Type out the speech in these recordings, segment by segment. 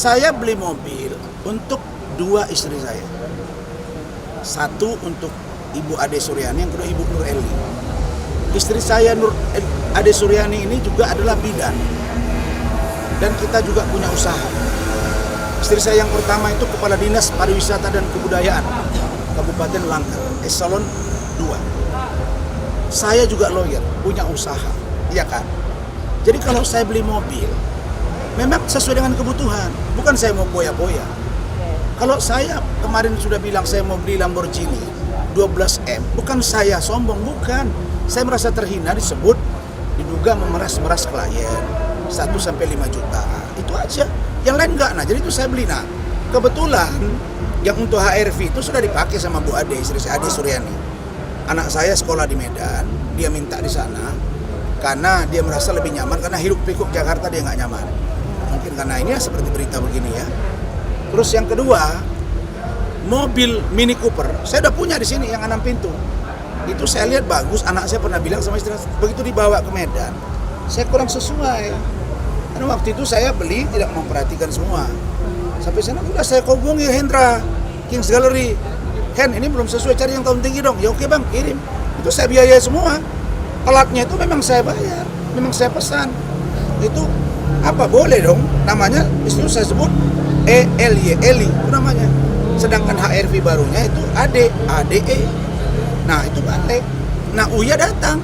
Saya beli mobil untuk dua istri saya. Satu untuk Ibu Ade Suryani, yang kedua Ibu Nur Eli. Istri saya Ade Suryani ini juga adalah bidan. Dan kita juga punya usaha. Istri saya yang pertama itu Kepala Dinas Pariwisata dan Kebudayaan Kabupaten Langkat, Eselon 2. Saya juga lawyer, punya usaha, iya kan? Jadi kalau saya beli mobil, memang sesuai dengan kebutuhan, bukan saya mau boya-boya. Kalau saya kemarin sudah bilang saya mau beli Lamborghini 12M, bukan saya sombong, bukan. Saya merasa terhina disebut diduga memeras-meras klien 1-5 juta, itu aja. Yang lain enggak, nah jadi itu saya beli. Nah kebetulan yang untuk HRV itu sudah dipakai sama Bu Ade, istri saya Ade Suryani. Anak saya sekolah di Medan, dia minta di sana karena dia merasa lebih nyaman, karena hidup pikuk Jakarta dia nggak nyaman. Mungkin karena ini ya seperti berita begini ya. Terus yang kedua, mobil Mini Cooper, saya udah punya di sini yang 6 pintu. Itu saya lihat bagus, anak saya pernah bilang sama istri, begitu dibawa ke Medan, saya kurang sesuai. Karena waktu itu saya beli tidak memperhatikan semua. Sampai sana udah saya hubungi Hendra, Kings Gallery. Hen, ini belum sesuai, cari yang tahun tinggi dong. Ya oke bang, kirim. Itu saya biayai semua. Pelatnya itu memang saya bayar, memang saya pesan. Itu apa boleh dong, namanya itu saya sebut Eli itu namanya. Sedangkan HRV barunya itu ADE. Nah itu balik. Nah Uya datang.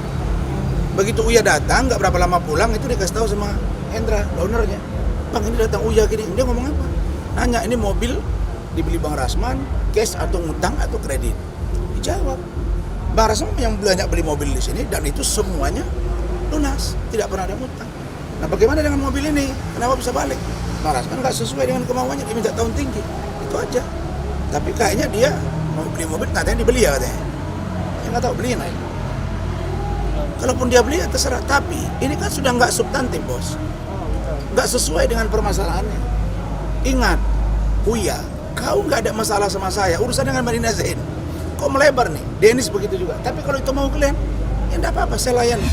Begitu Uya datang, nggak berapa lama pulang itu dikasih tahu sama Hendra, ownernya. Bang ini datang Uya gini, dia ngomong apa? Nanya ini mobil dibeli Bang Rasman, cash atau ngutang atau kredit? Dijawab. Bang Rasman yang banyak beli mobil di sini dan itu semuanya lunas, tidak pernah ada ngutang. Nah bagaimana dengan mobil ini? Kenapa bisa balik? Bang Rasman nggak sesuai dengan kemauannya, dia minta tahun tinggi. Itu aja. Tapi kayaknya dia mau beli mobil, katanya dibeli ya katanya. Saya nggak tahu beliin aja. Kalaupun dia beli ya terserah. Tapi ini kan sudah nggak substantif bos, nggak sesuai dengan permasalahannya. Ingat, Uya, kau nggak ada masalah sama saya. Urusan dengan Marina Zain, kok melebar nih. Dennis begitu juga. Tapi kalau itu mau kalian, ya enggak apa-apa, saya layani.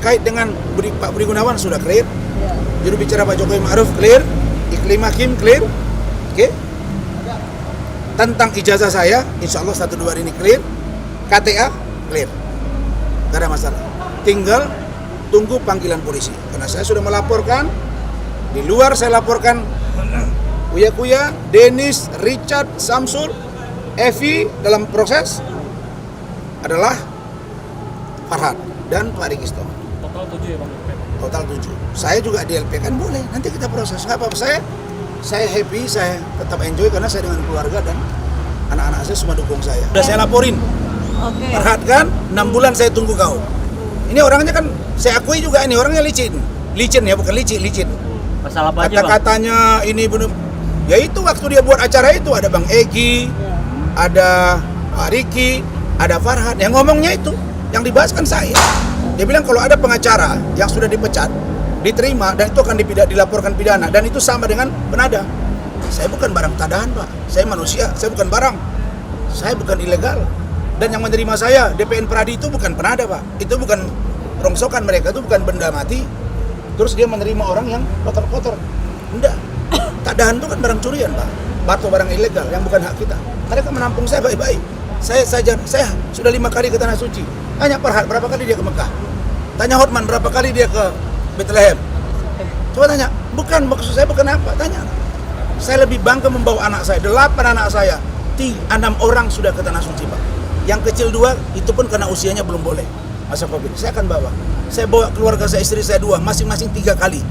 Kait dengan Pak Budi Gunawan sudah clear. Juru bicara Pak Jokowi Ma'ruf clear. Iklim Hakim clear. Oke. Tentang ijazah saya, insya Allah 1-2 hari ini clear. KTA clear. Gak ada masalah. Tinggal tunggu panggilan polisi. Karena saya sudah melaporkan. Di luar saya laporkan Uya, Dennis, Richard, Samsul, Evi dalam proses adalah Farhad dan Pak Rikisto. Total 7 ya Bang? Total 7. Saya juga di LP kan boleh, nanti kita proses. Nggak apa-apa, saya happy, saya tetap enjoy karena saya dengan keluarga dan anak-anak saya semua dukung saya. Udah saya laporin. Oke. Farhad kan, 6 bulan saya tunggu kau. Ini orangnya kan, saya akui juga ini orangnya licin. Licin ya, bukan licin. Masalah apa aja Bang? Kata-katanya ini benar. Ya itu waktu dia buat acara itu ada Bang Egi, ada Pak Riki, ada Farhad. Yang ngomongnya itu, yang dibahas kan saya. Dia bilang kalau ada pengacara yang sudah dipecat, diterima dan itu akan dilaporkan pidana dan itu sama dengan penada. Saya bukan barang tadahan Pak, saya manusia, saya bukan barang. Saya bukan ilegal. Dan yang menerima saya, DPN Pradi itu bukan penada Pak. Itu bukan rongsokan mereka, itu bukan benda mati. Terus dia menerima orang yang kotor-kotor. Enggak. Tadahan itu kan barang curian Pak. Atau barang ilegal yang bukan hak kita. Mereka menampung saya baik-baik. Saya sudah 5 kali ke Tanah Suci. Tanya Farhad berapa kali dia ke Mekah. Tanya Hotman berapa kali dia ke Bethlehem. Coba tanya, bukan maksud saya bukan apa, tanya. Saya lebih bangga membawa anak saya, 8 anak saya. 6 orang sudah ke Tanah Suci Pak. Yang kecil 2, itu pun karena usianya belum boleh. Masa Covid, saya akan bawa. Saya bawa keluarga saya, istri saya 2, masing-masing 3 kali.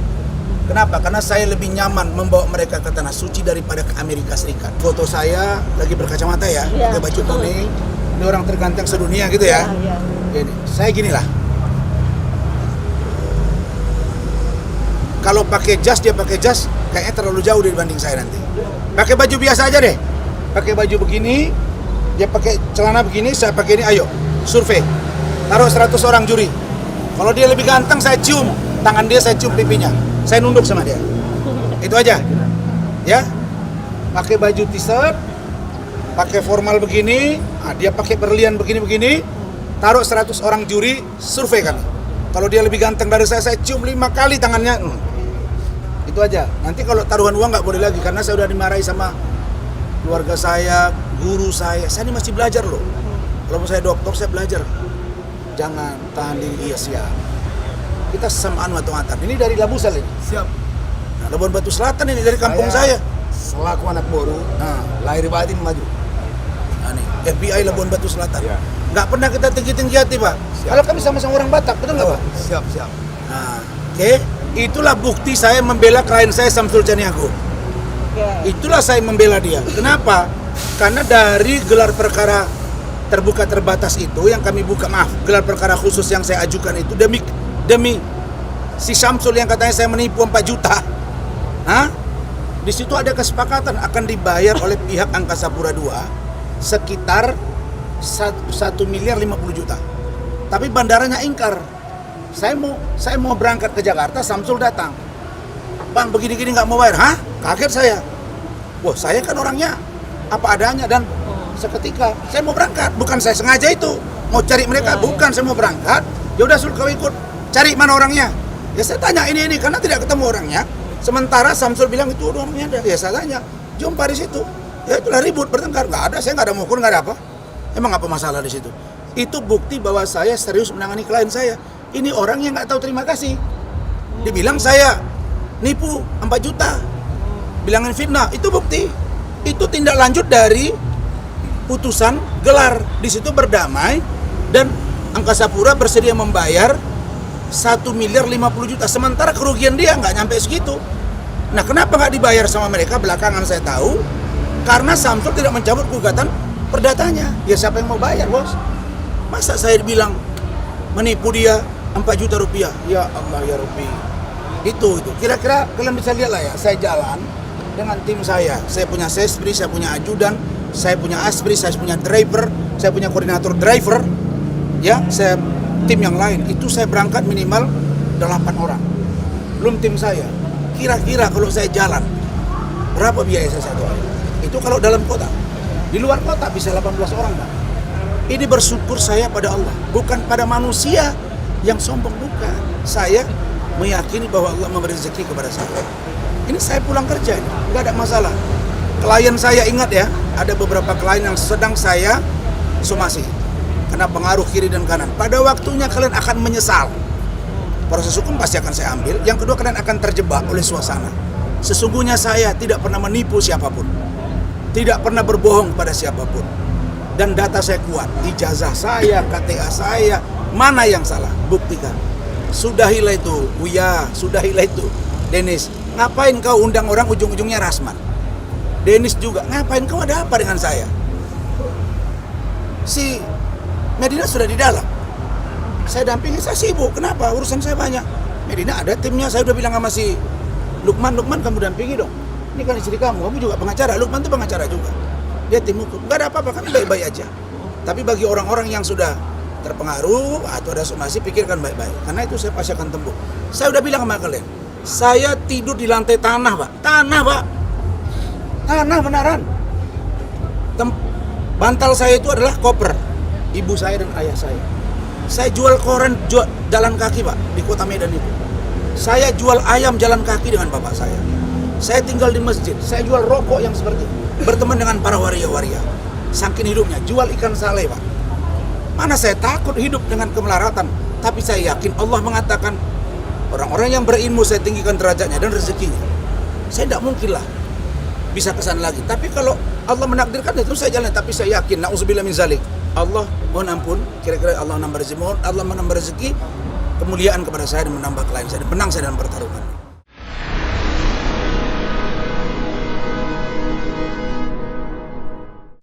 Kenapa? Karena saya lebih nyaman membawa mereka ke Tanah Suci daripada ke Amerika Serikat. Foto saya lagi berkacamata ya, pakai baju kuning. Ini orang terganteng sedunia gitu ya. Gini, saya ginilah. Kalau pakai jas, dia pakai jas, kayaknya terlalu jauh dibanding saya nanti. Pakai baju biasa aja deh. Pakai baju begini, dia pakai celana begini, saya pakai ini, ayo, survei. Taruh 100 orang juri. Kalau dia lebih ganteng, saya cium tangan dia, saya cium pipinya. Saya nunduk sama dia. Itu aja. Ya. Pakai baju t-shirt, pakai formal begini, dia pakai berlian begini-begini. Taruh 100 orang juri, survei kami. Kalau dia lebih ganteng dari saya cium 5 kali tangannya. itu aja. Nanti kalau taruhan uang nggak boleh lagi karena saya udah dimarahi sama keluarga saya, guru saya. Saya ini masih belajar loh. Kalau saya dokter saya belajar. Jangan tahan diri, iya siap. Kita samaan matang-matang. Ini dari Labusal ini. Siap. Nah, Labuan Batu Selatan ini dari kampung saya. Selaku anak baru, lahir batin maju. Nah, nih, FBI Labuan Batu Selatan. Ya. Nggak pernah kita tinggi-tinggi hati, Pak. Kalau kami sama-sama orang Batak, betul nggak, Pak? Siap, siap. Nah, oke. Itulah bukti saya membela klien saya Samsul Caniago. Itulah saya membela dia. Kenapa? Karena dari gelar perkara terbuka terbatas itu yang kami buka, gelar perkara khusus yang saya ajukan itu demi si Samsul yang katanya saya menipu 4 juta. Hah? Di situ ada kesepakatan akan dibayar oleh pihak Angkasa Pura II sekitar 1 miliar 50 juta. Tapi bandaranya ingkar. Saya mau berangkat ke Jakarta, Samsul datang. Bang, begini-gini nggak mau bayar. Hah? Kaget saya. Wah, saya kan orangnya apa adanya dan seketika saya mau berangkat. Bukan saya sengaja itu mau cari mereka, bukan saya mau berangkat. Ya udah, Sul, kau ikut. Cari mana orangnya? Ya saya tanya ini karena tidak ketemu orangnya. Sementara Samsul bilang itu orangnya ada. Ya saya tanya, jumpa di situ. Ya itulah ribut, bertengkar. Nggak ada, saya nggak ada mukul, nggak ada apa. Emang apa masalah di situ? Itu bukti bahwa saya serius menangani klien saya. Ini orang yang nggak tahu terima kasih. Dibilang saya nipu 4 juta. Bilangin fitnah, itu bukti. Itu tindak lanjut dari putusan gelar. Di situ berdamai dan Angkasa Pura bersedia membayar 1 miliar 50 juta. Sementara kerugian dia nggak nyampe segitu. Nah, kenapa nggak dibayar sama mereka? Belakangan saya tahu karena Samsul tidak mencabut gugatan perdatanya. Ya siapa yang mau bayar, bos? Masa saya bilang menipu dia 4 juta rupiah? Ya Allah ya Rabbi. Itu. Kira-kira kalian bisa lihat lah ya, saya jalan dengan tim saya. Saya punya sespri, saya punya ajudan, saya punya aspri, saya punya driver, saya punya koordinator driver. Ya, saya tim yang lain. Itu saya berangkat minimal 8 orang. Belum tim saya. Kira-kira kalau saya jalan berapa biaya saya satu hari? Itu kalau dalam kota. Di luar kota bisa 18 orang, Pak. Ini bersyukur saya pada Allah, bukan pada manusia yang sombong, bukan. Saya meyakini bahwa Allah memberi rezeki kepada saya. Ini saya pulang kerja, nggak ada masalah. Klien saya, ingat ya, ada beberapa klien yang sedang saya somasi karena pengaruh kiri dan kanan. Pada waktunya kalian akan menyesal. Proses hukum pasti akan saya ambil. Yang kedua, kalian akan terjebak oleh suasana. Sesungguhnya saya tidak pernah menipu siapapun, tidak pernah berbohong pada siapapun. Dan data saya kuat, ijazah saya, KTA saya, mana yang salah? Buktikan. Sudahilah itu, Buya, sudahilah itu. Dennis, ngapain kau undang orang ujung-ujungnya Rasman? Dennis juga, ngapain kau ada apa dengan saya? Si Medina sudah di dalam. Saya dampingi, saya sibuk. Kenapa? Urusan saya banyak. Medina ada timnya, saya udah bilang sama si Lukman, kamu dampingi dong. Ini kan istri kamu juga pengacara. Lukman itu pengacara juga. Dia tim hukum. Gak ada apa-apa, kami baik-baik aja. Tapi bagi orang-orang yang sudah terpengaruh atau ada somasi, pikirkan baik-baik. Karena itu saya pasti akan tembuk. Saya udah bilang sama kalian, saya tidur di lantai tanah, Pak. Tanah, Pak. Tanah beneran. Bantal saya itu adalah koper ibu saya dan ayah saya. Saya jual koran jalan kaki, Pak, di kota Medan itu. Saya jual ayam jalan kaki dengan bapak saya. Saya tinggal di masjid. Saya jual rokok yang seperti itu. Berteman dengan para waria-waria. Saking hidupnya, jual ikan sale, Pak. Mana saya takut hidup dengan kemelaratan. Tapi saya yakin Allah mengatakan orang-orang yang berilmu saya tinggikan derajatnya dan rezekinya. Saya tidak mungkin lah bisa kesana lagi. Tapi kalau Allah menakdirkan itu saya jalan. Tapi saya yakin, na'udzubillah min zalik, Allah mohon ampun, kira-kira Allah menambah rezeki, mohon Allah menambah rezeki, kemuliaan kepada saya dan menambah klien saya dan menang saya dalam pertarungan.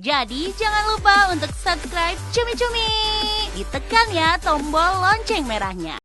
Jadi jangan lupa untuk subscribe Cumi Cumi. Ditekan ya tombol lonceng merahnya.